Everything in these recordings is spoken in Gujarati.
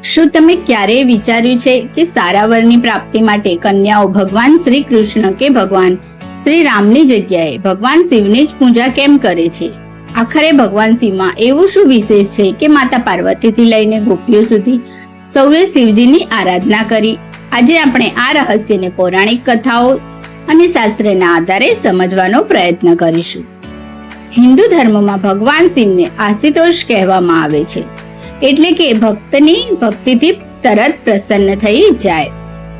શું તમે ક્યારેય વિચાર્યું છે કે સારા વરની પ્રાપ્તિ માટે કન્યાઓ ભગવાન શ્રી કૃષ્ણ કે ભગવાન શ્રી રામની જગ્યાએ ભગવાન શિવની જ પૂજા કેમ કરે છે? આખરે ભગવાન શિવમાં એવું શું વિશેષ છે કે માતા પાર્વતીથી લઈને ગોપીઓ સુધી સૌએ શિવજીની આરાધના કરી? આજે આપણે આ રહસ્યને પૌરાણિક કથાઓ અને શાસ્ત્રના આધારે સમજવાનો પ્રયત્ન કરીશું. હિન્દુ ધર્મમાં ભગવાન શિવને આશુતોષ કહેવામાં આવે છે, એટલે કે ભક્તની ભક્તિથી તરત પ્રસન્ન થઈ જાય.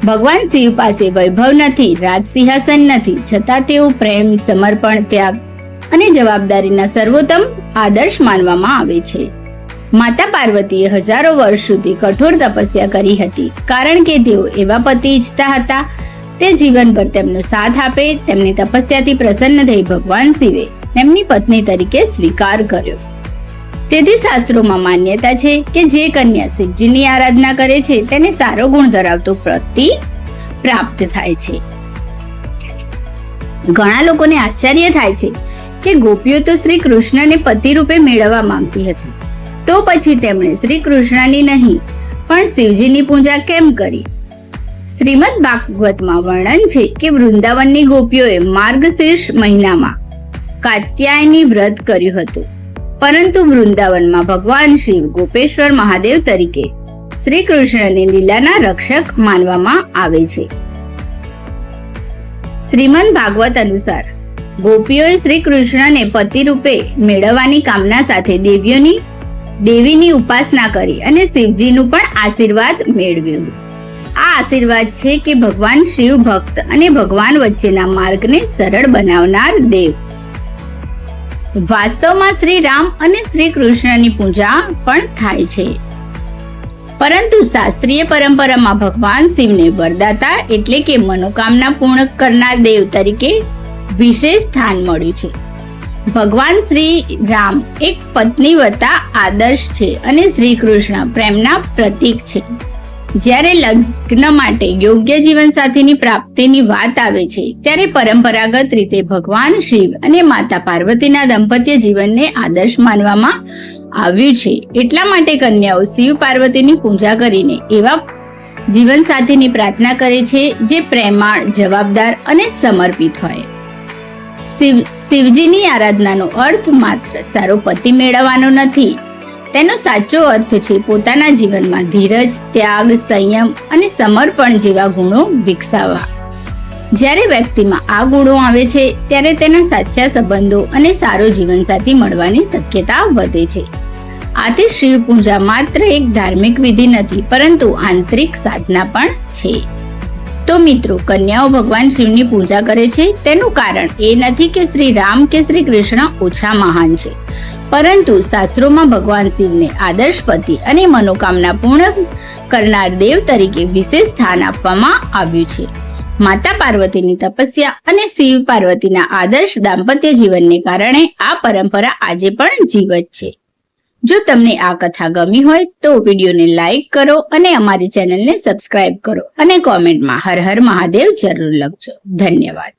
ભગવાન શિવ પાસે વૈભવ નથી, રાજસિંહાસન નથી, છતાં તેઓ પ્રેમ, સમર્પણ, ત્યાગ અને જવાબદારીના સર્વોત્તમ આદર્શ માનવામાં આવે છે. માતા પાર્વતીએ હજારો વર્ષ સુધી કઠોર તપસ્યા કરી હતી, કારણ કે તેઓ એવા પતિ ઈચ્છતા હતા તે જીવનભર તેમનો સાથ આપે. તેમની તપસ્યાથી પ્રસન્ન થઈ ભગવાન શિવે તેમની પત્ની તરીકે સ્વીકાર કર્યો. તેથી શાસ્ત્રોમાં માન્યતા છે કે જે કન્યા શિવજીની આરાધના કરે છે તેને સારો ગુણ ધરાવતો પતિ પ્રાપ્ત થાય છે. ઘણા લોકોને આશ્ચર્ય થાય છે કે ગોપીઓ તો શ્રી કૃષ્ણને પતિ રૂપે મેળવવા માંગતી હતી, તો પછી તેમણે શ્રી કૃષ્ણની નહીં પણ શિવજીની પૂજા કેમ કરી? શ્રીમદ ભાગવતમાં વર્ણન છે કે વૃંદાવનની ગોપીઓએ માર્ગશીર્ષ મહિનામાં કાત્યાયની વ્રત કર્યું હતું, પરંતુ વૃંદાવનમાં ભગવાન શિવ ગોપેશ્વર મહાદેવ તરીકે શ્રી કૃષ્ણની લીલાના રક્ષક માનવામાં આવે છે. શ્રીમદ ભાગવત અનુસાર ગોપીઓએ શ્રી કૃષ્ણને પતિ રૂપે મેળવવાની કામના સાથે દેવીની ઉપાસના કરી અને શિવજીનું પણ આશીર્વાદ મેળવ્યું. આ આશીર્વાદ છે કે ભગવાન શિવ ભક્ત અને ભગવાન વચ્ચેના માર્ગને સરળ બનાવનાર દેવ. વાસ્તવમાં શ્રી રામ અને શ્રી કૃષ્ણની પૂજા પણ થાય છે, પરંતુ શાસ્ત્રીય પરંપરામાં ભગવાન શિવને વરદાતા એટલે કે મનોકામના પૂર્ણ કરનાર દેવ તરીકે વિશેષ સ્થાન મળ્યું છે. ભગવાન શ્રી રામ એક પત્નીવતા આદર્શ છે અને શ્રી કૃષ્ણ પ્રેમના પ્રતીક છે. જ્યારે લગ્ન માટે યોગ્ય જીવનસાથીની પ્રાપ્તિની વાત આવે છે ત્યારે પરંપરાગત રીતે ભગવાન શિવ અને માતા પાર્વતીના દાંપત્ય જીવનને આદર્શ માનવામાં આવ્યું છે. એટલા માટે કન્યાઓ શિવ પાર્વતીની પૂજા કરીને એવા જીવનસાથીની પ્રાર્થના કરે છે જે પ્રેમાળ, જવાબદાર અને સમર્પિત હોય. શિવજીની આરાધનાનો અર્થ માત્ર સારો પતિ મેળવવાનો નથી, તેનો સાચો અર્થ છે પોતાના જીવનમાં ધીરજ, ત્યાગ, સંયમ અને સમર્પણ જેવા ગુણો વિકસાવવા. જ્યારે વ્યક્તિમાં આ ગુણો આવે છે ત્યારે તેના સાચા સંબંધો અને સારો જીવનસાથી મળવાની શક્યતા વધે છે. આથી શિવ પૂજા માત્ર એક ધાર્મિક વિધિ નથી, પરંતુ આંતરિક સાધના પણ છે. તો મિત્રો, કન્યાઓ ભગવાન શિવની પૂજા કરે છે તેનું કારણ એ નથી કે શ્રી રામ કે શ્રી કૃષ્ણ ઓછા મહાન છે, પરંતુ શાસ્ત્રોમાં ભગવાન શિવને આદર્શ પતિ અને મનોકામના પૂર્ણ કરનાર દેવ તરીકે વિશેષ સ્થાન આપવામાં આવ્યું છે. માતા પાર્વતીની તપસ્યા અને શિવ પાર્વતીના આદર્શ દાંપત્ય જીવનને કારણે આ પરંપરા આજે પણ જીવત છે. જો તમને આ કથા ગમી હોય તો વિડીયોને લાઈક કરો અને અમારી ચેનલને સબસ્ક્રાઇબ કરો અને કોમેન્ટમાં હર હર મહાદેવ જરૂર લખજો. ધન્યવાદ.